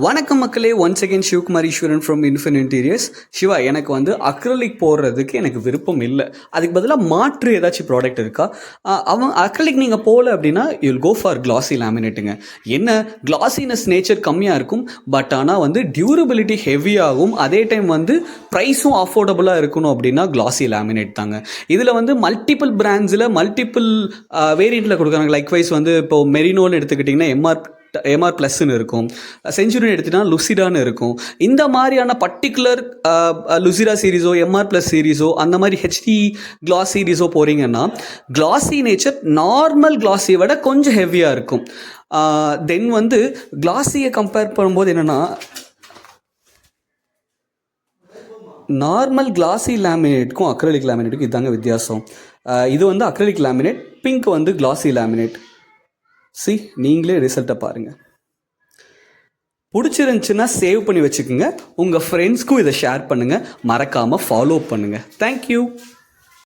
வணக்கம் மக்களே, once again Sivakumar Eswaran from Infin interiors. Siva, எனக்கு வந்து அக்ரலிக் போடுறதுக்கு எனக்கு விருப்பம் இல்லை. அதுக்கு பதிலாக மாற்று ஏதாச்சும் ப்ராடக்ட் இருக்கா? அவன் அக்ரலிக் நீங்கள் போகல அப்படின்னா யூல் கோ ஃபார் கிளாசி லேமினேட்டுங்க. என்ன கிளாசினஸ் நேச்சர் கம்மியாக இருக்கும், பட் ஆனால் வந்து டியூரபிலிட்டி ஹெவியாகும், அதே டைம் வந்து ப்ரைஸும் அஃபோர்டபுளாக இருக்கணும் அப்படின்னா கிளாசி லேமினேட் தாங்க. இதில் வந்து மல்டிபிள் பிராண்ட்ஸில் மல்டிபிள் வேரியண்ட்டில் கொடுக்குறாங்க. லைக்வைஸ் வந்து இப்போது மெரினோன்னு எடுத்துக்கிட்டிங்கன்னா எம்ஆர் ப்ளஸ்ன்னு இருக்கும், செஞ்சுரின்னு எடுத்துகிட்டா லுசிடான்னு இருக்கும். இந்த மாதிரியான பர்டிகுலர் லுசிடா சீரீஸோ எம்ஆர் ப்ளஸ் சீரீஸோ அந்த மாதிரி ஹெச்டி கிளாஸ் சீரீஸோ போகிறீங்கன்னா கிளாசி நேச்சர் நார்மல் கிளாஸியை விட கொஞ்சம் ஹெவியாக இருக்கும். தென் வந்து கிளாஸியை கம்பேர் பண்ணும்போது என்னென்னா, நார்மல் கிளாசி லேமினேட்டுக்கும் அக்ரலிக் லேமினேட்டுக்கும் இதாங்க வித்தியாசம். இது வந்து அக்ரலிக் லேமினேட், பிங்க் வந்து கிளாசி லேமினேட். நீங்களே ரிசல்ட்டை பாருங்கள். பிடிச்சிருந்துச்சுன்னா சேவ் பண்ணி வச்சுக்கோங்க. உங்கள் ஃப்ரெண்ட்ஸ்க்கும் இதை ஷேர் பண்ணுங்கள். மறக்காமல் ஃபாலோ பண்ணுங்கள். தேங்க்யூ.